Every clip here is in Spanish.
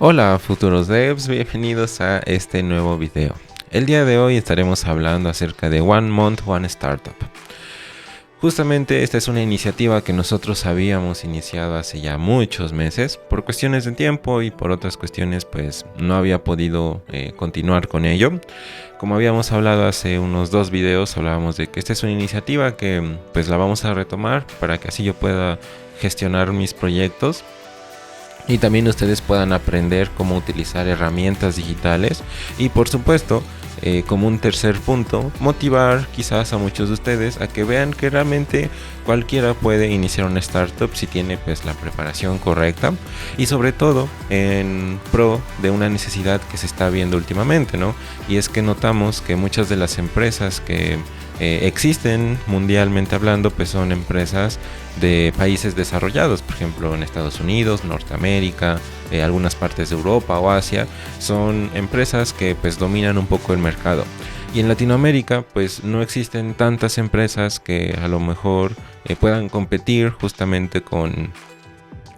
Hola futuros devs, bienvenidos a este nuevo video. El día de hoy estaremos hablando acerca de One Month, One Startup. Justamente esta es una iniciativa que nosotros habíamos iniciado hace ya muchos meses. Por cuestiones de tiempo y por otras cuestiones pues no había podido continuar con ello. Como habíamos hablado hace unos 2 videos, hablábamos de que esta es una iniciativa que pues la vamos a retomar para que así yo pueda gestionar mis proyectos. Y también ustedes puedan aprender cómo utilizar herramientas digitales y por supuesto como un tercer punto, motivar quizás a muchos de ustedes a que vean que realmente cualquiera puede iniciar una startup si tiene pues la preparación correcta y sobre todo en pro de una necesidad que se está viendo últimamente, ¿no? Y es que notamos que muchas de las empresas que existen mundialmente hablando pues son empresas de países desarrollados, por ejemplo en Estados Unidos, Norteamérica, algunas partes de Europa o Asia. Son empresas que pues dominan un poco el mercado, y en Latinoamérica pues no existen tantas empresas que a lo mejor puedan competir justamente con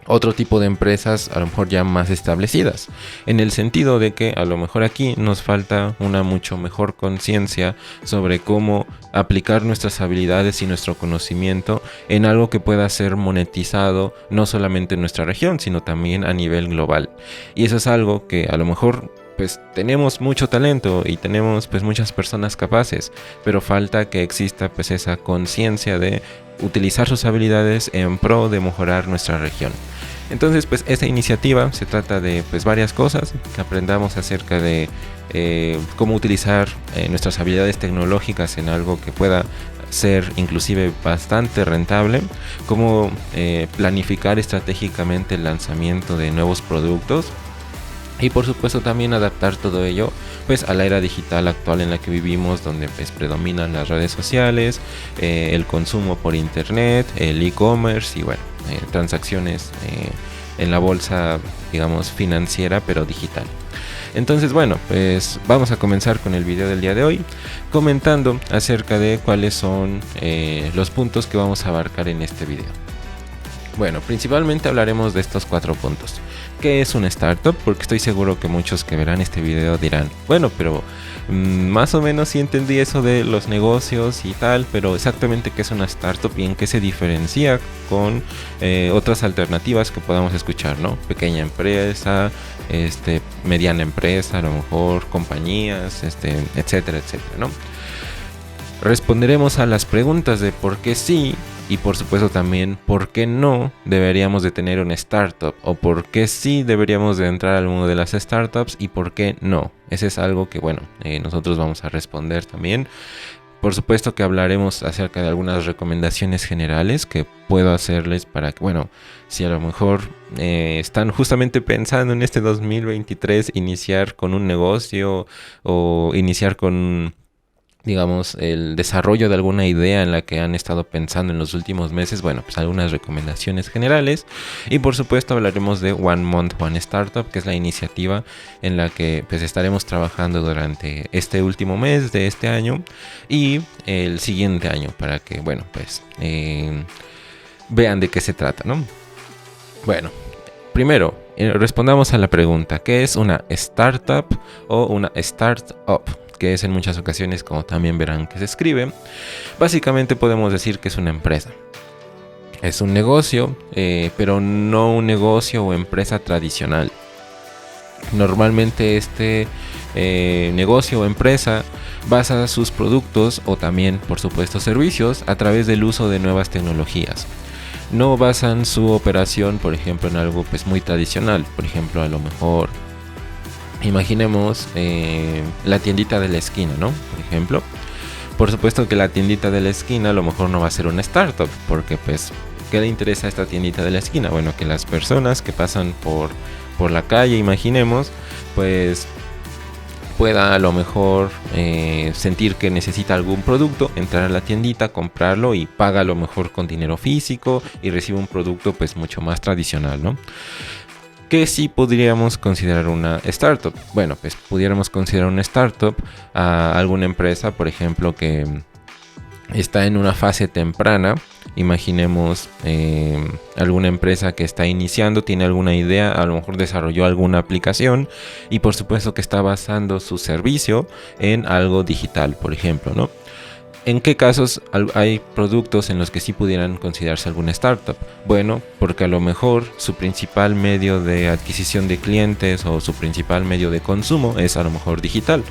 otro tipo de empresas a lo mejor ya más establecidas, en el sentido de que a lo mejor aquí nos falta una mucho mejor conciencia sobre cómo aplicar nuestras habilidades y nuestro conocimiento en algo que pueda ser monetizado no solamente en nuestra región sino también a nivel global. Y eso es algo que a lo mejor pues tenemos mucho talento y tenemos pues muchas personas capaces, pero falta que exista pues esa conciencia de utilizar sus habilidades en pro de mejorar nuestra región. Entonces pues esta iniciativa se trata de pues varias cosas, que aprendamos acerca de cómo utilizar nuestras habilidades tecnológicas en algo que pueda ser inclusive bastante rentable, cómo planificar estratégicamente el lanzamiento de nuevos productos. Y por supuesto también adaptar todo ello pues a la era digital actual en la que vivimos, donde pues predominan las redes sociales, el consumo por internet, el e-commerce y bueno, transacciones en la bolsa, digamos, financiera pero digital. Entonces bueno, pues vamos a comenzar con el video del día de hoy, comentando acerca de cuáles son los puntos que vamos a abarcar en este video. Bueno, principalmente hablaremos de estos 4 puntos. ¿Qué es una startup? Porque estoy seguro que muchos que verán este video dirán, bueno, pero más o menos sí entendí eso de los negocios y tal, pero exactamente qué es una startup y en qué se diferencia con otras alternativas que podamos escuchar, ¿no? Pequeña empresa, mediana empresa, a lo mejor compañías, etcétera, etcétera, ¿no? Responderemos a las preguntas de por qué sí y por supuesto también por qué no deberíamos de tener una startup, o por qué sí deberíamos de entrar al mundo de las startups y por qué no. Ese es algo que bueno, nosotros vamos a responder también. Por supuesto que hablaremos acerca de algunas recomendaciones generales que puedo hacerles para que, bueno, si a lo mejor están justamente pensando en este 2023 iniciar con un negocio o iniciar con, digamos, el desarrollo de alguna idea en la que han estado pensando en los últimos meses, bueno, pues algunas recomendaciones generales. Y por supuesto hablaremos de One Month, One Startup, que es la iniciativa en la que pues estaremos trabajando durante este último mes de este año y el siguiente año, para que, bueno, pues vean de qué se trata, ¿no? Bueno, primero respondamos a la pregunta, ¿qué es una startup o una startup? Que es en muchas ocasiones como también verán que se escribe. Básicamente podemos decir que es una empresa. Es un negocio, pero no un negocio o empresa tradicional. Normalmente este negocio o empresa basa sus productos o también por supuesto servicios a través del uso de nuevas tecnologías. No basan su operación, por ejemplo, en algo pues muy tradicional. Por ejemplo, a lo mejor imaginemos la tiendita de la esquina, ¿no? Por ejemplo, por supuesto que la tiendita de la esquina a lo mejor no va a ser una startup, porque pues, ¿qué le interesa a esta tiendita de la esquina? Bueno, que las personas que pasan por la calle, imaginemos, pues pueda a lo mejor sentir que necesita algún producto, entrar a la tiendita, comprarlo y paga a lo mejor con dinero físico y recibe un producto pues mucho más tradicional, ¿no? ¿Qué sí podríamos considerar una startup? Bueno, pues pudiéramos considerar una startup a alguna empresa, por ejemplo, que está en una fase temprana Imaginemos alguna empresa que está iniciando, tiene alguna idea, a lo mejor desarrolló alguna aplicación y por supuesto que está basando su servicio en algo digital, por ejemplo, ¿no? ¿En qué casos hay productos en los que sí pudieran considerarse alguna startup? Bueno, porque a lo mejor su principal medio de adquisición de clientes o su principal medio de consumo es a lo mejor digital.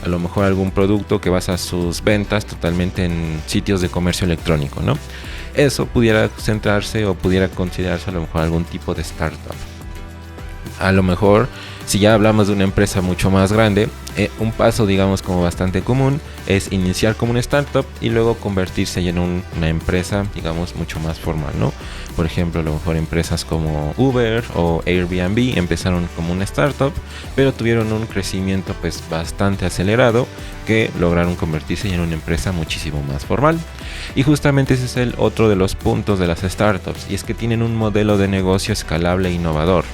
A lo mejor algún producto que basa sus ventas totalmente en sitios de comercio electrónico, ¿no? Eso pudiera centrarse o pudiera considerarse a lo mejor algún tipo de startup. A lo mejor, si ya hablamos de una empresa mucho más grande, un paso, digamos, como bastante común es iniciar como una startup y luego convertirse en una empresa, digamos, mucho más formal, ¿no? Por ejemplo, a lo mejor empresas como Uber o Airbnb empezaron como una startup, pero tuvieron un crecimiento pues bastante acelerado que lograron convertirse en una empresa muchísimo más formal. Y justamente ese es el otro de los puntos de las startups, y es que tienen un modelo de negocio escalable e innovador.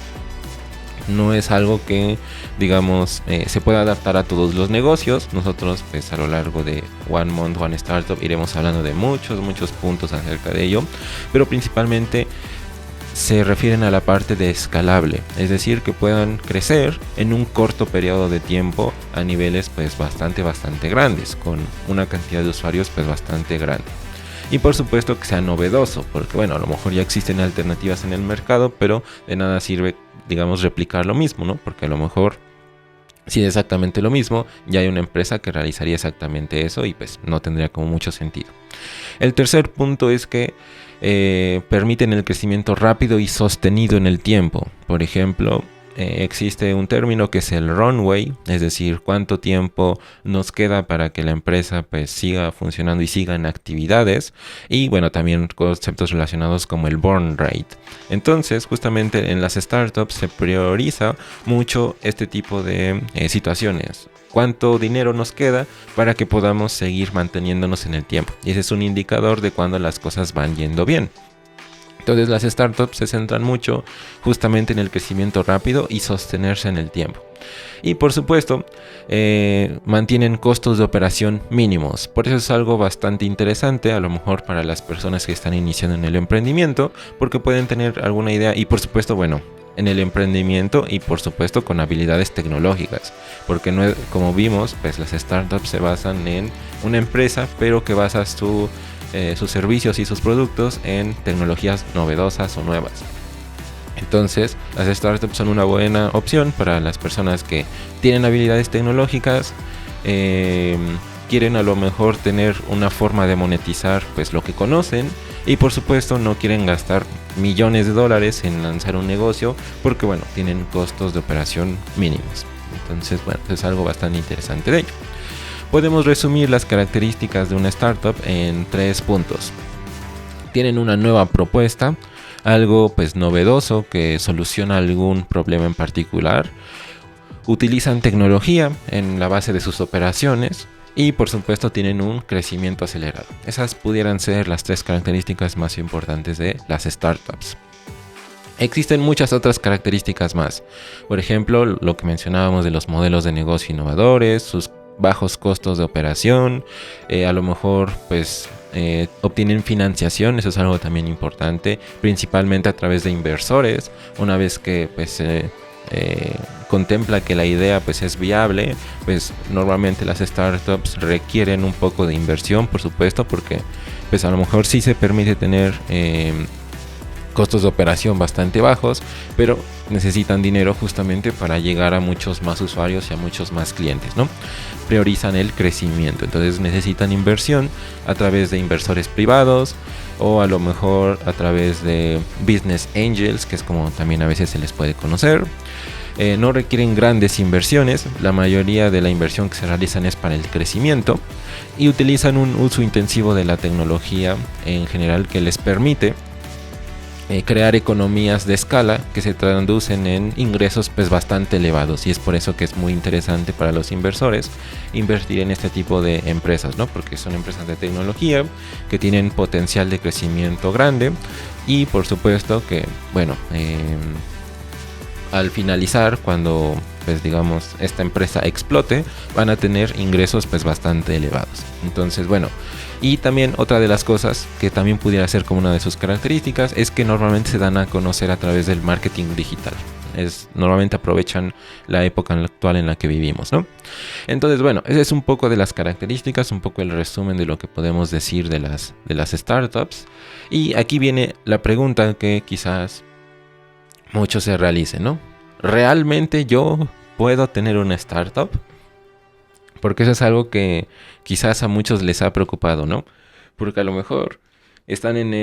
No es algo que, digamos, se pueda adaptar a todos los negocios. Nosotros, pues a lo largo de One Month, One Startup, iremos hablando de muchos puntos acerca de ello. Pero principalmente se refieren a la parte de escalable. Es decir, que puedan crecer en un corto periodo de tiempo a niveles pues bastante grandes, con una cantidad de usuarios pues bastante grande. Y por supuesto que sea novedoso, porque bueno, a lo mejor ya existen alternativas en el mercado, pero de nada sirve, digamos, replicar lo mismo, ¿no? Porque a lo mejor si es exactamente lo mismo, ya hay una empresa que realizaría exactamente eso y pues no tendría como mucho sentido. El tercer punto es que permiten el crecimiento rápido y sostenido en el tiempo. Por ejemplo, existe un término que es el runway, es decir, cuánto tiempo nos queda para que la empresa pues siga funcionando y siga en actividades, y bueno, también conceptos relacionados como el burn rate. Entonces, justamente en las startups se prioriza mucho este tipo de situaciones. Cuánto dinero nos queda para que podamos seguir manteniéndonos en el tiempo, y ese es un indicador de cuando las cosas van yendo bien. Entonces las startups se centran mucho justamente en el crecimiento rápido y sostenerse en el tiempo. Y por supuesto, mantienen costos de operación mínimos. Por eso es algo bastante interesante, a lo mejor para las personas que están iniciando en el emprendimiento, porque pueden tener alguna idea y por supuesto, bueno, en el emprendimiento y por supuesto con habilidades tecnológicas. Porque no es, como vimos, pues las startups se basan en una empresa, pero que basa sus servicios y sus productos en tecnologías novedosas o nuevas. Entonces, las startups son una buena opción para las personas que tienen habilidades tecnológicas, quieren a lo mejor tener una forma de monetizar pues lo que conocen, y por supuesto no quieren gastar millones de dólares en lanzar un negocio porque bueno, tienen costos de operación mínimos. Entonces, bueno, es algo bastante interesante de ello. Podemos resumir las características de una startup en 3 puntos. Tienen una nueva propuesta, algo pues novedoso que soluciona algún problema en particular. Utilizan tecnología en la base de sus operaciones y por supuesto tienen un crecimiento acelerado. Esas pudieran ser las 3 características más importantes de las startups. Existen muchas otras características más. Por ejemplo, lo que mencionábamos de los modelos de negocio innovadores, sus bajos costos de operación, a lo mejor pues obtienen financiación, eso es algo también importante, principalmente a través de inversores. Una vez que pues contempla que la idea pues es viable, pues normalmente las startups requieren un poco de inversión, por supuesto, porque pues a lo mejor sí se permite tener costos de operación bastante bajos, pero necesitan dinero justamente para llegar a muchos más usuarios y a muchos más clientes, ¿no? Priorizan el crecimiento, entonces necesitan inversión a través de inversores privados o a lo mejor a través de business angels, que es como también a veces se les puede conocer. No requieren grandes inversiones, la mayoría de la inversión que se realizan es para el crecimiento, y utilizan un uso intensivo de la tecnología en general que les permite crear economías de escala que se traducen en ingresos pues bastante elevados, y es por eso que es muy interesante para los inversores invertir en este tipo de empresas, ¿no? Porque son empresas de tecnología que tienen potencial de crecimiento grande y por supuesto que bueno, al finalizar, cuando pues digamos esta empresa explote, van a tener ingresos pues bastante elevados. Entonces bueno, y también otra de las cosas que también pudiera ser como una de sus características es que normalmente se dan a conocer a través del marketing digital. Normalmente aprovechan la época actual en la que vivimos, ¿no? Entonces, bueno, ese es un poco de las características, un poco el resumen de lo que podemos decir de las startups. Y aquí viene la pregunta que quizás muchos se realicen, ¿no? ¿Realmente yo puedo tener una startup? Porque eso es algo que quizás a muchos les ha preocupado, ¿no? Porque a lo mejor están en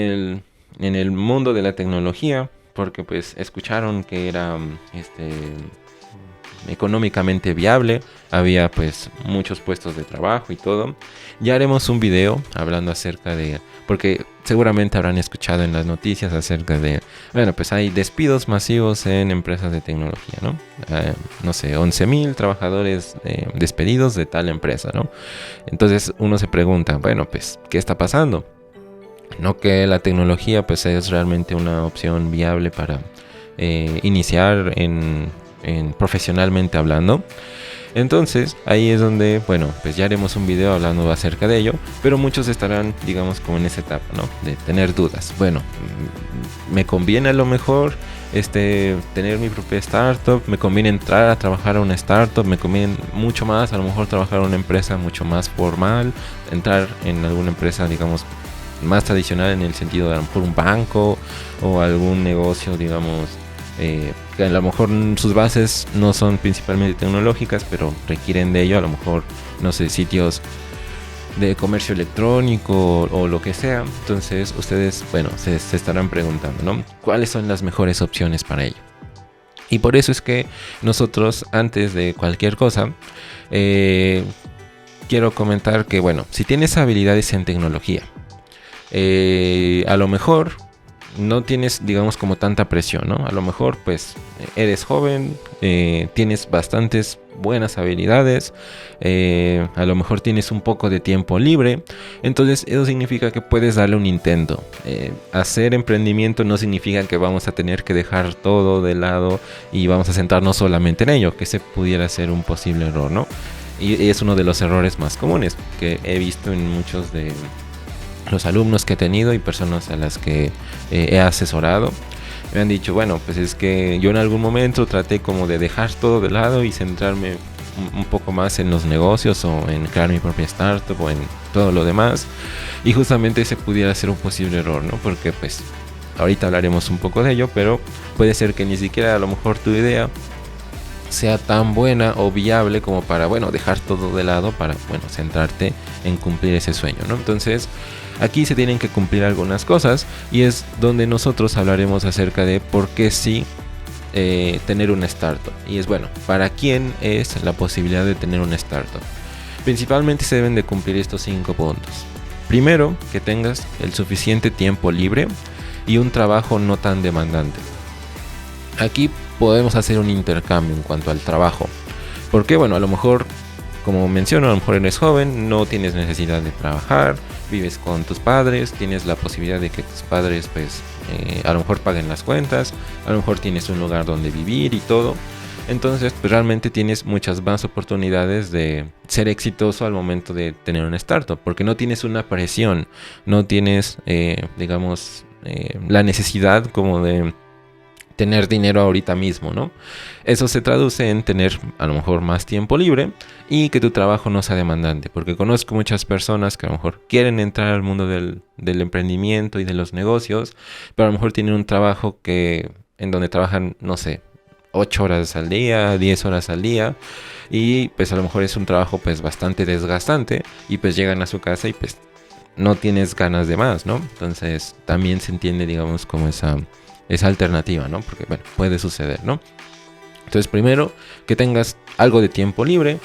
el mundo de la tecnología, porque pues escucharon que era económicamente viable, había pues muchos puestos de trabajo y todo. Ya haremos un video hablando acerca de, porque seguramente habrán escuchado en las noticias acerca de, bueno, pues hay despidos masivos en empresas de tecnología, ¿no? No sé, 11,000 trabajadores despedidos de tal empresa, ¿no? Entonces uno se pregunta, bueno, pues, ¿qué está pasando? No que la tecnología pues es realmente una opción viable para iniciar profesionalmente hablando. Entonces ahí es donde, bueno, pues ya haremos un video hablando acerca de ello, pero muchos estarán, digamos, como en esa etapa, ¿no? De tener dudas. Bueno, me conviene a lo mejor tener mi propia startup, me conviene entrar a trabajar a una startup, me conviene mucho más a lo mejor trabajar en una empresa mucho más formal, entrar en alguna empresa, digamos, más tradicional en el sentido de a lo mejor un banco o algún negocio, digamos, que a lo mejor sus bases no son principalmente tecnológicas, pero requieren de ello, a lo mejor, no sé, sitios de comercio electrónico o lo que sea. Entonces ustedes, bueno, se estarán preguntando, ¿no? ¿Cuáles son las mejores opciones para ello? Y por eso es que nosotros, antes de cualquier cosa, quiero comentar que, bueno, si tienes habilidades en tecnología, a lo mejor no tienes, digamos, como tanta presión, ¿no? A lo mejor, pues, eres joven, tienes bastantes buenas habilidades, a lo mejor tienes un poco de tiempo libre, entonces eso significa que puedes darle un intento. Hacer emprendimiento no significa que vamos a tener que dejar todo de lado y vamos a centrarnos solamente en ello, que ese pudiera ser un posible error, ¿no? Y es uno de los errores más comunes que he visto en muchos de los alumnos que he tenido y personas a las que he asesorado. Me han dicho, bueno, pues es que yo en algún momento traté como de dejar todo de lado y centrarme un poco más en los negocios o en crear mi propia startup o en todo lo demás, y justamente ese pudiera ser un posible error, ¿no? Porque pues ahorita hablaremos un poco de ello, pero puede ser que ni siquiera a lo mejor tu idea sea tan buena o viable como para, bueno, dejar todo de lado para, bueno, centrarte en cumplir ese sueño, ¿no? Entonces aquí se tienen que cumplir algunas cosas y es donde nosotros hablaremos acerca de por qué sí tener una startup. Y es, bueno, ¿para quién es la posibilidad de tener una startup? Principalmente se deben de cumplir estos 5 puntos. Primero, que tengas el suficiente tiempo libre y un trabajo no tan demandante. Aquí podemos hacer un intercambio en cuanto al trabajo. Porque, bueno, a lo mejor, como menciono, a lo mejor eres joven, no tienes necesidad de trabajar, vives con tus padres, tienes la posibilidad de que tus padres, pues, a lo mejor paguen las cuentas, a lo mejor tienes un lugar donde vivir y todo. Entonces, pues realmente tienes muchas más oportunidades de ser exitoso al momento de tener una startup, porque no tienes una presión, no tienes, digamos, la necesidad como de tener dinero ahorita mismo, ¿no? Eso se traduce en tener a lo mejor más tiempo libre y que tu trabajo no sea demandante, porque conozco muchas personas que a lo mejor quieren entrar al mundo del emprendimiento y de los negocios, pero a lo mejor tienen un trabajo en donde trabajan, no sé, 8 horas al día, 10 horas al día, y pues a lo mejor es un trabajo pues bastante desgastante y pues llegan a su casa y pues no tienes ganas de más, ¿no? Entonces también se entiende, digamos, como esa alternativa, ¿no? Porque, bueno, puede suceder, ¿no? Entonces, primero, que tengas algo de tiempo libre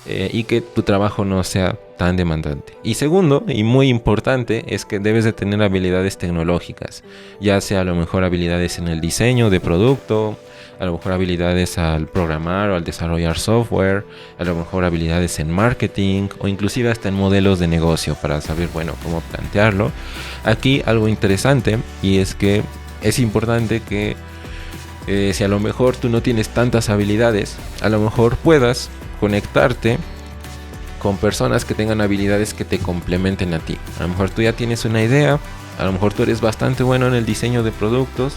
y que tu trabajo no sea tan demandante. Y segundo, y muy importante, es que debes de tener habilidades tecnológicas, ya sea a lo mejor habilidades en el diseño de producto, a lo mejor habilidades al programar o al desarrollar software, a lo mejor habilidades en marketing o inclusive hasta en modelos de negocio para saber, bueno, cómo plantearlo. Aquí algo interesante y es que es importante que Si a lo mejor tú no tienes tantas habilidades, a lo mejor puedas conectarte con personas que tengan habilidades que te complementen a ti. A lo mejor tú ya tienes una idea, a lo mejor tú eres bastante bueno en el diseño de productos,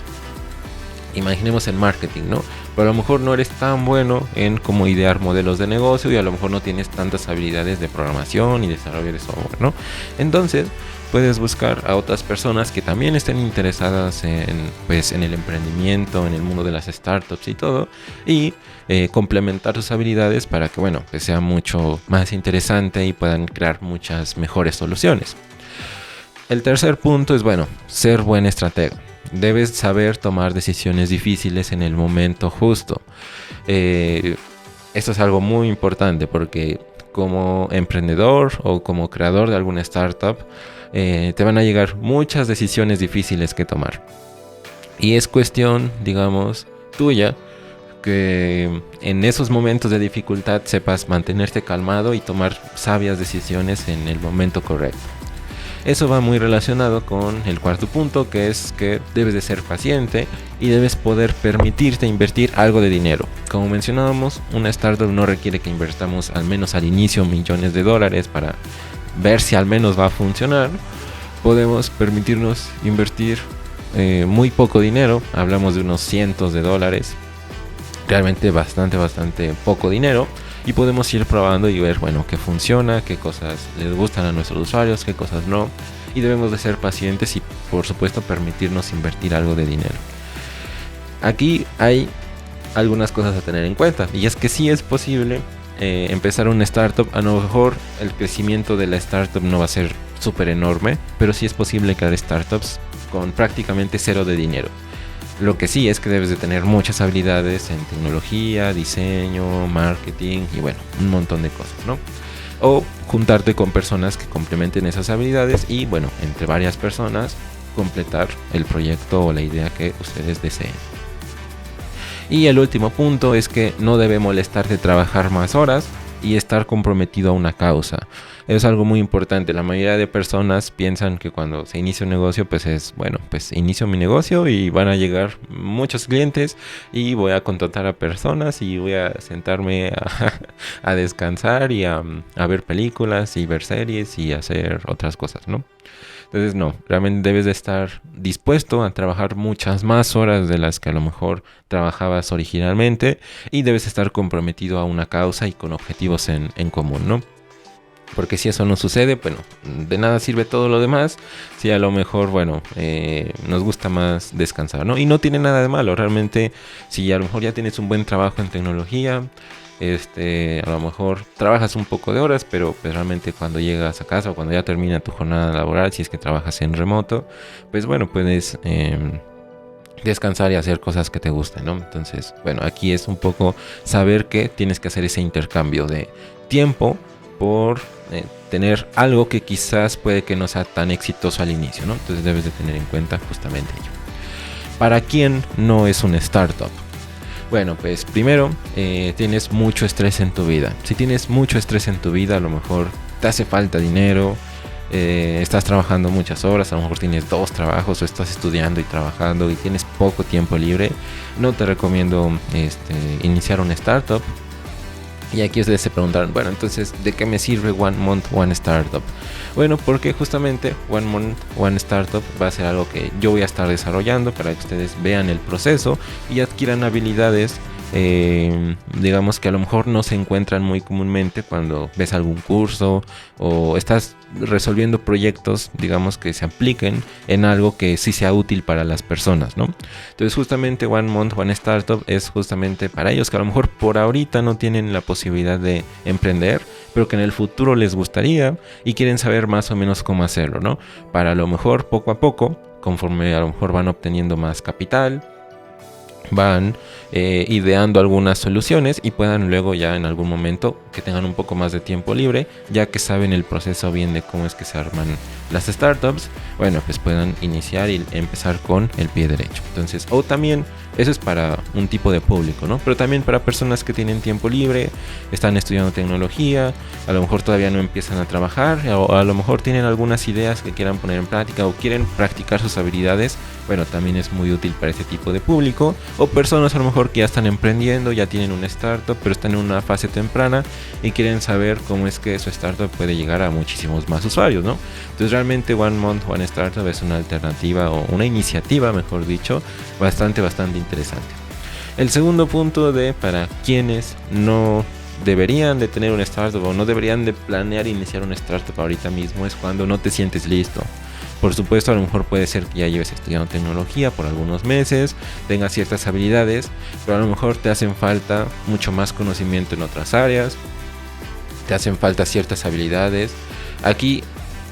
imaginemos en marketing, ¿no? Pero a lo mejor no eres tan bueno en cómo idear modelos de negocio y a lo mejor no tienes tantas habilidades de programación y desarrollo de software, ¿no? Entonces puedes buscar a otras personas que también estén interesadas en el emprendimiento, en el mundo de las startups y todo, y complementar sus habilidades para que, bueno, pues sea mucho más interesante y puedan crear muchas mejores soluciones. El tercer punto es, bueno, ser buen estratega. Debes saber tomar decisiones difíciles en el momento justo. Esto es algo muy importante porque como emprendedor o como creador de alguna startup, te van a llegar muchas decisiones difíciles que tomar. Y es cuestión, digamos, tuya, que en esos momentos de dificultad sepas mantenerte calmado y tomar sabias decisiones en el momento correcto. Eso va muy relacionado con el cuarto punto, que es que debes de ser paciente y debes poder permitirte invertir algo de dinero. Como mencionábamos, una startup no requiere que invertamos al menos al inicio millones de dólares para ver si al menos va a funcionar. Podemos permitirnos invertir muy poco dinero, hablamos de unos cientos de dólares, realmente bastante poco dinero. Y podemos ir probando y ver, bueno, qué funciona, qué cosas les gustan a nuestros usuarios, qué cosas no. Y debemos de ser pacientes y, por supuesto, permitirnos invertir algo de dinero. Aquí hay algunas cosas a tener en cuenta. Y es que sí es posible empezar una startup. A lo mejor el crecimiento de la startup no va a ser súper enorme, pero sí es posible crear startups con prácticamente cero de dinero. Lo que sí es que debes de tener muchas habilidades en tecnología, diseño, marketing y bueno, un montón de cosas, ¿no? O juntarte con personas que complementen esas habilidades y bueno, entre varias personas completar el proyecto o la idea que ustedes deseen. Y el último punto es que no debe molestarte trabajar más horas y estar comprometido a una causa. Es algo muy importante. La mayoría de personas piensan que cuando se inicia un negocio, pues es, bueno, pues inicio mi negocio y van a llegar muchos clientes y voy a contratar a personas y voy a sentarme a descansar y a ver películas y ver series y hacer otras cosas, ¿no? Entonces no, realmente debes de estar dispuesto a trabajar muchas más horas de las que a lo mejor trabajabas originalmente y debes estar comprometido a una causa y con objetivos en común, ¿no? Porque si eso no sucede, bueno, de nada sirve todo lo demás. Si a lo mejor, bueno, nos gusta más descansar, ¿no? Y no tiene nada de malo, realmente, si a lo mejor ya tienes un buen trabajo en tecnología, a lo mejor trabajas un poco de horas, pero pues realmente cuando llegas a casa o cuando ya termina tu jornada laboral, si es que trabajas en remoto, pues bueno, puedes descansar y hacer cosas que te gusten, ¿no? Entonces, bueno, aquí es un poco saber que tienes que hacer ese intercambio de tiempo por tener algo que quizás puede que no sea tan exitoso al inicio, ¿no? Entonces debes de tener en cuenta justamente ello. ¿Para quién no es una startup? Bueno, pues primero tienes mucho estrés en tu vida. Si tienes mucho estrés en tu vida, a lo mejor te hace falta dinero, estás trabajando muchas horas, a lo mejor tienes 2 trabajos o estás estudiando y trabajando y tienes poco tiempo libre, no te recomiendo iniciar una startup. Y aquí ustedes se preguntarán, bueno, entonces, ¿de qué me sirve One Month, One Startup? Bueno, porque justamente One Month, One Startup va a ser algo que yo voy a estar desarrollando para que ustedes vean el proceso y adquieran habilidades, digamos que a lo mejor no se encuentran muy comúnmente cuando ves algún curso o estás resolviendo proyectos, digamos, que se apliquen en algo que sí sea útil para las personas, ¿no? Entonces justamente One Month, One Startup es justamente para ellos que a lo mejor por ahorita no tienen la posibilidad de emprender, pero que en el futuro les gustaría y quieren saber más o menos cómo hacerlo, ¿no? Para a lo mejor poco a poco, conforme a lo mejor van obteniendo más capital, van ideando algunas soluciones y puedan luego ya en algún momento que tengan un poco más de tiempo libre, ya que saben el proceso bien de cómo es que se arman las startups, bueno, pues puedan iniciar y empezar con el pie derecho. Entonces, o también, eso es para un tipo de público, ¿no? Pero también para personas que tienen tiempo libre, están estudiando tecnología, a lo mejor todavía no empiezan a trabajar, o a lo mejor tienen algunas ideas que quieran poner en práctica o quieren practicar sus habilidades, bueno, también es muy útil para ese tipo de público. O personas a lo mejor que ya están emprendiendo, ya tienen una startup, pero están en una fase temprana y quieren saber cómo es que su startup puede llegar a muchísimos más usuarios, ¿no? Entonces realmente One Month, One Startup es una alternativa o una iniciativa, mejor dicho, bastante interesante. El segundo punto de para quienes no deberían de tener una startup o no deberían de planear iniciar una startup ahorita mismo es cuando no te sientes listo. Por supuesto, a lo mejor puede ser que ya lleves estudiando tecnología por algunos meses, tengas ciertas habilidades, pero a lo mejor te hacen falta mucho más conocimiento en otras áreas, te hacen falta ciertas habilidades. Aquí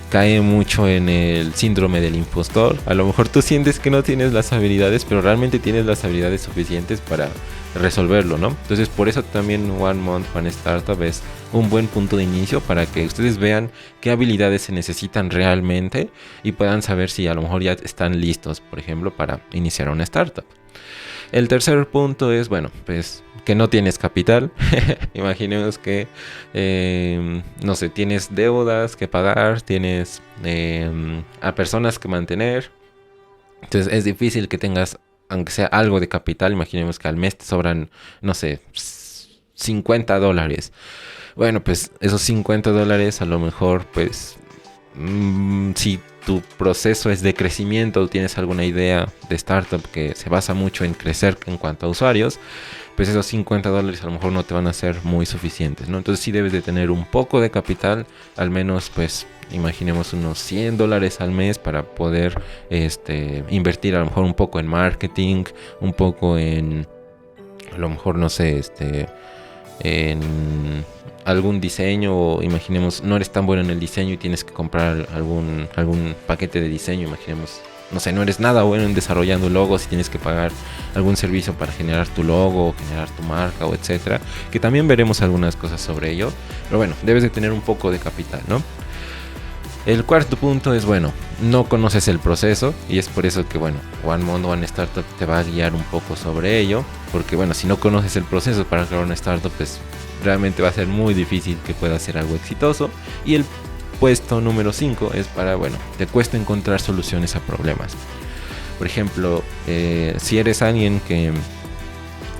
cae mucho en el síndrome del impostor. A lo mejor tú sientes que no tienes las habilidades, pero realmente tienes las habilidades suficientes para resolverlo, ¿no? Entonces por eso también One Month, One Startup es un buen punto de inicio para que ustedes vean qué habilidades se necesitan realmente y puedan saber si a lo mejor ya están listos, por ejemplo, para iniciar una startup. El tercer punto es, bueno, pues que no tienes capital. Imaginemos que, no sé, tienes deudas que pagar, tienes a personas que mantener. Entonces es difícil que tengas, aunque sea algo de capital. Imaginemos que al mes te sobran, no sé, $50. Bueno, pues esos $50 a lo mejor, pues, si tu proceso es de crecimiento o tienes alguna idea de startup que se basa mucho en crecer en cuanto a usuarios, pues esos $50 a lo mejor no te van a ser muy suficientes, ¿no? Entonces sí debes de tener un poco de capital, al menos pues imaginemos unos $100 al mes para poder invertir a lo mejor un poco en marketing, un poco en, a lo mejor no sé, en algún diseño, o imaginemos no eres tan bueno en el diseño y tienes que comprar algún paquete de diseño, imaginemos, no sé, no eres nada bueno en desarrollando logos y tienes que pagar algún servicio para generar tu logo, generar tu marca o etcétera, que también veremos algunas cosas sobre ello, pero bueno, debes de tener un poco de capital, ¿no? El cuarto punto es, bueno, no conoces el proceso y es por eso que, bueno, One Month, One Startup te va a guiar un poco sobre ello, porque, bueno, si no conoces el proceso para crear una startup, pues realmente va a ser muy difícil que pueda ser algo exitoso. Y el puesto número 5 es para, bueno, te cuesta encontrar soluciones a problemas. Por ejemplo, si eres alguien que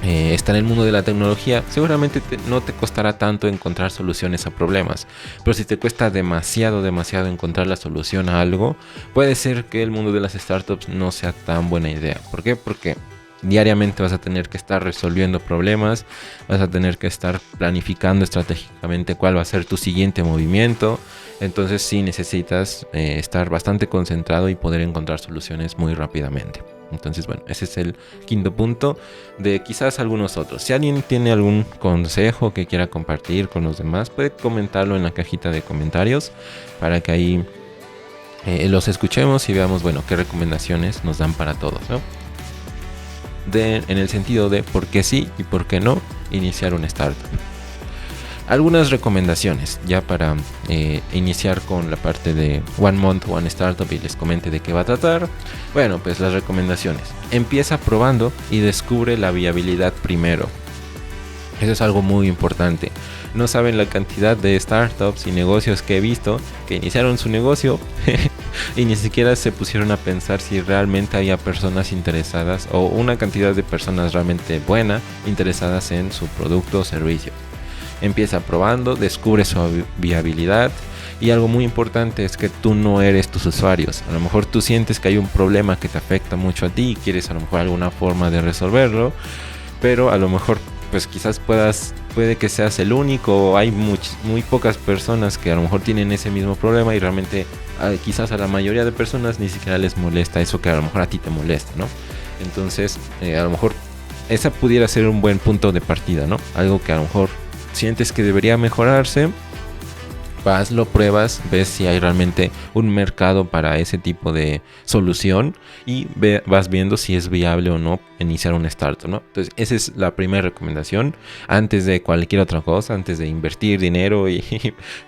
está en el mundo de la tecnología, seguramente no te costará tanto encontrar soluciones a problemas, pero si te cuesta demasiado encontrar la solución a algo, puede ser que el mundo de las startups no sea tan buena idea. ¿Por qué? Porque diariamente vas a tener que estar resolviendo problemas, vas a tener que estar planificando estratégicamente cuál va a ser tu siguiente movimiento. Entonces sí necesitas estar bastante concentrado y poder encontrar soluciones muy rápidamente. Entonces, bueno, ese es el quinto punto, de quizás algunos otros. Si alguien tiene algún consejo que quiera compartir con los demás, puede comentarlo en la cajita de comentarios para que ahí los escuchemos y veamos, bueno, qué recomendaciones nos dan para todos, ¿no? En el sentido de por qué sí y por qué no iniciar una startup. Algunas recomendaciones ya para iniciar con la parte de One Month, One Startup y les comente de qué va a tratar. Bueno, pues las recomendaciones. Empieza probando y descubre la viabilidad primero. Eso es algo muy importante. No saben la cantidad de startups y negocios que he visto que iniciaron su negocio y ni siquiera se pusieron a pensar si realmente había personas interesadas o una cantidad de personas realmente buena interesadas en su producto o servicio. Empieza probando, descubre su viabilidad y algo muy importante es que tú no eres tus usuarios. A lo mejor tú sientes que hay un problema que te afecta mucho a ti y quieres a lo mejor alguna forma de resolverlo, pero a lo mejor pues quizás puede que seas el único o hay muy pocas personas que a lo mejor tienen ese mismo problema y realmente quizás a la mayoría de personas ni siquiera les molesta eso que a lo mejor a ti te molesta, ¿no? Entonces a lo mejor esa pudiera ser un buen punto de partida, ¿no? Algo que a lo mejor sientes que debería mejorarse vas, lo pruebas, ves si hay realmente un mercado para ese tipo de solución y vas viendo si es viable o no iniciar un startup, ¿no? Entonces, esa es la primera recomendación antes de cualquier otra cosa, antes de invertir dinero y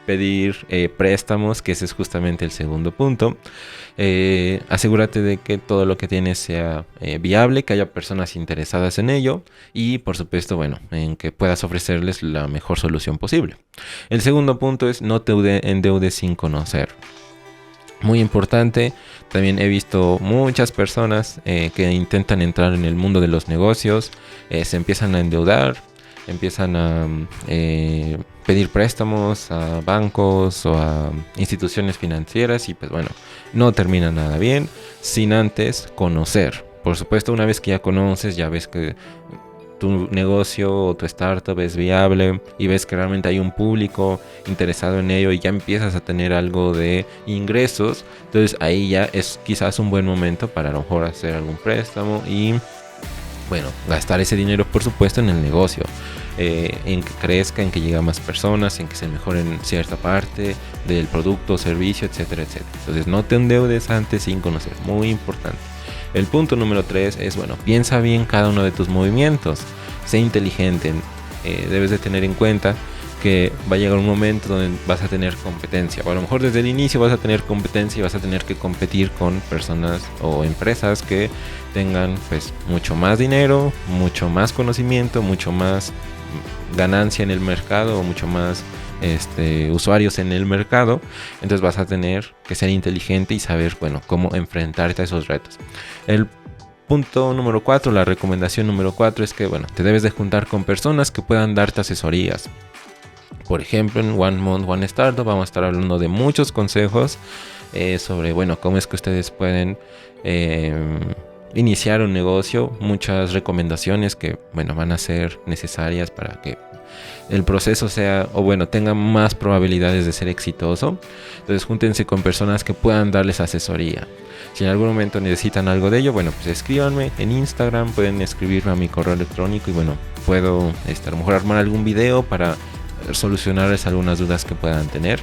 pedir préstamos, que ese es justamente el segundo punto. Asegúrate de que todo lo que tienes sea viable, que haya personas interesadas en ello y por supuesto, bueno, en que puedas ofrecerles la mejor solución posible. El segundo punto es no te endeudes sin conocer. Muy importante, también he visto muchas personas que intentan entrar en el mundo de los negocios, se empiezan a endeudar, empiezan a pedir préstamos a bancos o a instituciones financieras y pues bueno, no termina nada bien sin antes conocer. Por supuesto, una vez que ya conoces, ya ves que tu negocio o tu startup es viable y ves que realmente hay un público interesado en ello y ya empiezas a tener algo de ingresos, entonces ahí ya es quizás un buen momento para a lo mejor hacer algún préstamo y bueno, gastar ese dinero por supuesto en el negocio, en que crezca, en que llegue a más personas, en que se mejore en cierta parte del producto o servicio, etcétera, etcétera. Entonces no te endeudes antes sin conocer, muy importante. El punto número 3 es, bueno, piensa bien cada uno de tus movimientos, sé inteligente, debes de tener en cuenta que va a llegar un momento donde vas a tener competencia, o a lo mejor desde el inicio vas a tener competencia y vas a tener que competir con personas o empresas que tengan pues mucho más dinero, mucho más conocimiento, mucho más ganancia en el mercado o mucho más usuarios en el mercado. Entonces vas a tener que ser inteligente y saber, bueno, cómo enfrentarte a esos retos. El punto número 4, la recomendación número 4 es que, bueno, te debes de juntar con personas que puedan darte asesorías. Por ejemplo, en One Month, One Startup vamos a estar hablando de muchos consejos sobre, bueno, cómo es que ustedes pueden iniciar un negocio, muchas recomendaciones que, bueno, van a ser necesarias para que el proceso sea, o bueno, tenga más probabilidades de ser exitoso. Entonces júntense con personas que puedan darles asesoría. Si en algún momento necesitan algo de ello, bueno, pues escríbanme en Instagram, pueden escribirme a mi correo electrónico y bueno, puedo a lo mejor armar algún video para solucionarles algunas dudas que puedan tener.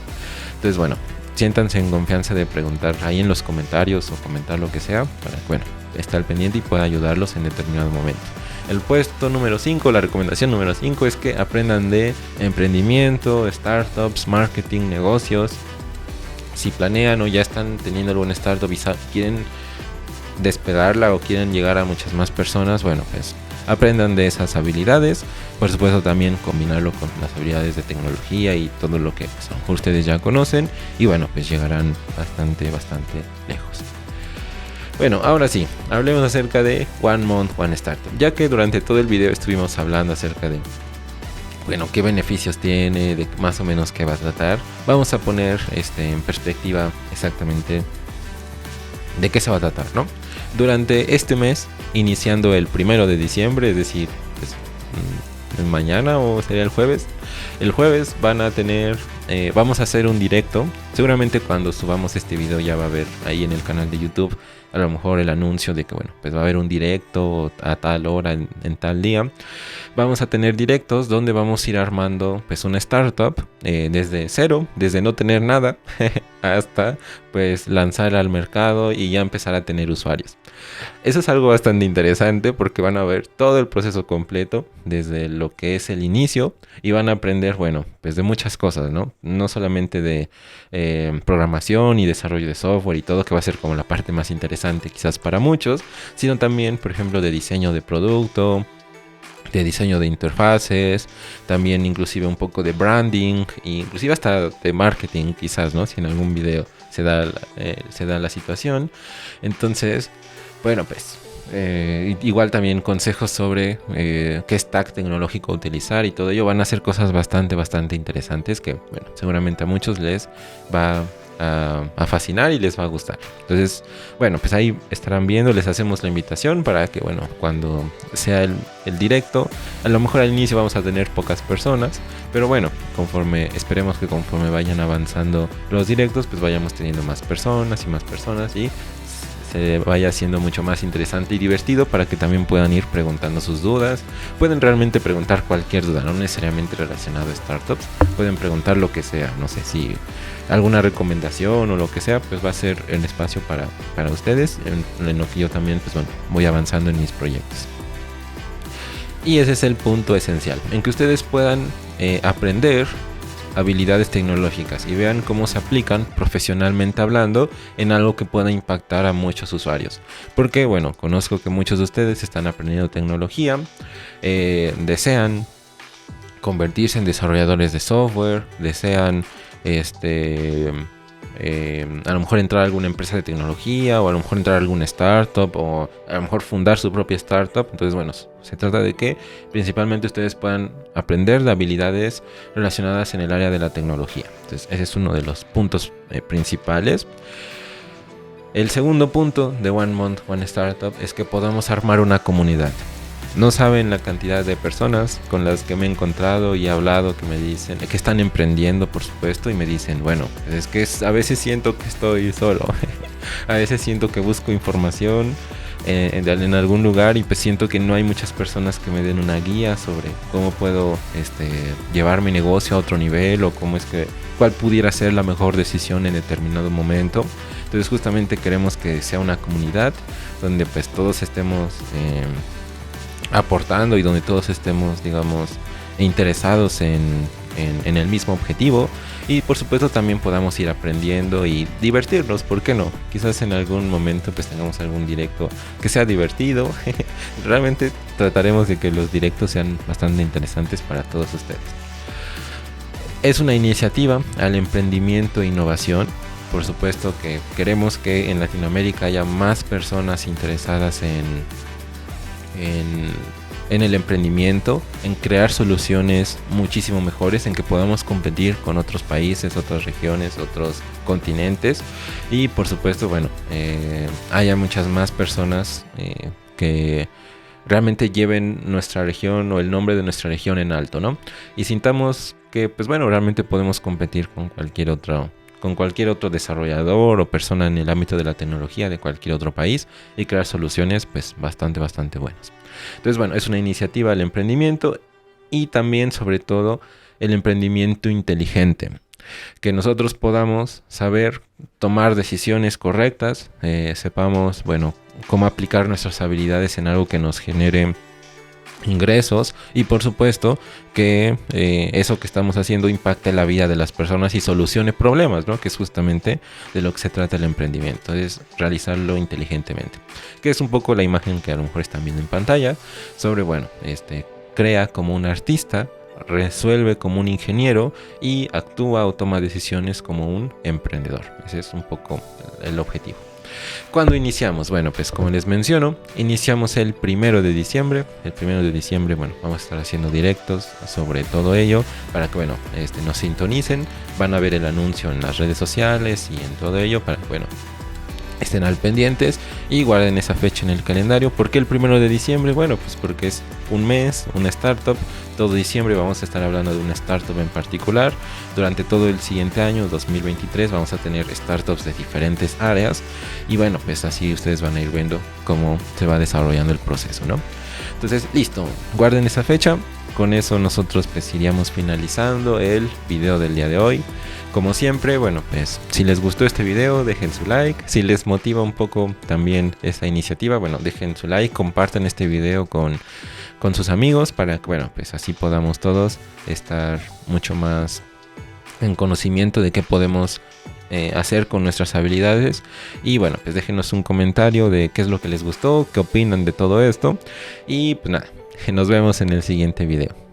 Entonces bueno, siéntanse en confianza de preguntar ahí en los comentarios o comentar lo que sea para que, bueno, esté al pendiente y pueda ayudarlos en determinado momento. El puesto número 5, la recomendación número 5 es que aprendan de emprendimiento, startups, marketing, negocios. Si planean o ya están teniendo alguna startup y quieren despegarla o quieren llegar a muchas más personas, bueno, pues aprendan de esas habilidades. Por supuesto también combinarlo con las habilidades de tecnología y todo lo que pues, a lo mejor ustedes ya conocen y bueno, pues llegarán bastante lejos. Bueno, ahora sí, hablemos acerca de One Month, One Startup. Ya que durante todo el video estuvimos hablando acerca de, bueno, qué beneficios tiene, de más o menos qué va a tratar. Vamos a poner en perspectiva exactamente de qué se va a tratar, ¿no? Durante este mes, iniciando el 1 de diciembre, es decir, pues, mañana o sería el jueves van a tener, vamos a hacer un directo. Seguramente cuando subamos este video ya va a haber ahí en el canal de YouTube a lo mejor el anuncio de que bueno, pues va a haber un directo a tal hora en tal día. Vamos a tener directos donde vamos a ir armando pues una startup desde cero, desde no tener nada hasta pues lanzar al mercado y ya empezar a tener usuarios. Eso es algo bastante interesante porque van a ver todo el proceso completo desde lo que es el inicio y van a aprender, bueno, pues de muchas cosas, ¿no? No solamente de programación y desarrollo de software y todo, que va a ser como la parte más interesante quizás para muchos, sino también, por ejemplo, de diseño de producto, de diseño de interfaces, también inclusive un poco de branding, e inclusive hasta de marketing quizás, ¿no? Si en algún video se da la situación. Entonces, bueno, pues igual también consejos sobre qué stack tecnológico utilizar y todo ello. Van a ser cosas bastante interesantes que, bueno, seguramente a muchos les va a fascinar y les va a gustar. Entonces, bueno, pues ahí estarán viendo, les hacemos la invitación para que, bueno, cuando sea el directo, a lo mejor al inicio vamos a tener pocas personas, pero bueno, esperemos que conforme vayan avanzando los directos, pues vayamos teniendo más personas y se vaya haciendo mucho más interesante y divertido para que también puedan ir preguntando sus dudas. Pueden realmente preguntar cualquier duda, no necesariamente relacionado a startups. Pueden preguntar lo que sea, no sé si alguna recomendación o lo que sea, pues va a ser el espacio para ustedes, en lo que yo también pues bueno, voy avanzando en mis proyectos. Y ese es el punto esencial, en que ustedes puedan aprender habilidades tecnológicas y vean cómo se aplican profesionalmente hablando en algo que pueda impactar a muchos usuarios. Porque bueno, conozco que muchos de ustedes están aprendiendo tecnología, desean convertirse en desarrolladores de software, desean a lo mejor entrar a alguna empresa de tecnología, o a lo mejor entrar a alguna startup, o a lo mejor fundar su propia startup. Entonces bueno, se trata de que principalmente ustedes puedan aprender de habilidades relacionadas en el área de la tecnología. Entonces ese es uno de los puntos principales. El segundo punto de One Month, One Startup es que podamos armar una comunidad. No saben la cantidad de personas con las que me he encontrado y he hablado que me dicen, que están emprendiendo por supuesto, y me dicen, bueno, es que a veces siento que estoy solo, a veces siento que busco información en algún lugar y pues siento que no hay muchas personas que me den una guía sobre cómo puedo llevar mi negocio a otro nivel, o cuál pudiera ser la mejor decisión en determinado momento. Entonces justamente queremos que sea una comunidad donde pues todos estemos aportando y donde todos estemos, digamos, interesados en el mismo objetivo, y por supuesto también podamos ir aprendiendo y divertirnos, ¿por qué no? Quizás en algún momento pues tengamos algún directo que sea divertido. Realmente trataremos de que los directos sean bastante interesantes para todos ustedes. Es una iniciativa al emprendimiento e innovación. Por supuesto que queremos que en Latinoamérica haya más personas interesadas en el emprendimiento, en crear soluciones muchísimo mejores, en que podamos competir con otros países, otras regiones, otros continentes, y por supuesto, bueno, haya muchas más personas que realmente lleven nuestra región o el nombre de nuestra región en alto, ¿no? Y sintamos que, pues bueno, realmente podemos competir con cualquier otro desarrollador o persona en el ámbito de la tecnología de cualquier otro país, y crear soluciones pues bastante buenas. Entonces bueno, es una iniciativa al emprendimiento, y también sobre todo el emprendimiento inteligente, que nosotros podamos saber tomar decisiones correctas, sepamos bueno cómo aplicar nuestras habilidades en algo que nos genere ingresos, y por supuesto que eso que estamos haciendo impacte la vida de las personas y solucione problemas, ¿no? Que es justamente de lo que se trata el emprendimiento, es realizarlo inteligentemente, que es un poco la imagen que a lo mejor están viendo en pantalla sobre, bueno, crea como un artista, resuelve como un ingeniero, y actúa o toma decisiones como un emprendedor. Ese es un poco el objetivo. ¿Cuándo iniciamos? Bueno, pues como les menciono, iniciamos el 1 de diciembre. El 1 de diciembre, bueno, vamos a estar haciendo directos sobre todo ello para que, bueno, nos sintonicen. Van a ver el anuncio en las redes sociales y en todo ello para que, bueno, estén al pendientes y guarden esa fecha en el calendario. ¿Por qué el 1 de diciembre? Bueno, pues porque es un mes, una startup. Todo diciembre vamos a estar hablando de una startup en particular. Durante todo el siguiente año, 2023, vamos a tener startups de diferentes áreas. Y bueno, pues así ustedes van a ir viendo cómo se va desarrollando el proceso, ¿no? Entonces, listo, guarden esa fecha. Con eso nosotros pues iríamos finalizando el video del día de hoy. Como siempre, bueno, pues si les gustó este video, dejen su like. Si les motiva un poco también esta iniciativa, bueno, dejen su like, compartan este video con sus amigos para que, bueno, pues así podamos todos estar mucho más en conocimiento de qué podemos hacer con nuestras habilidades. Y bueno, pues déjenos un comentario de qué es lo que les gustó, qué opinan de todo esto. Y pues nada, nos vemos en el siguiente video.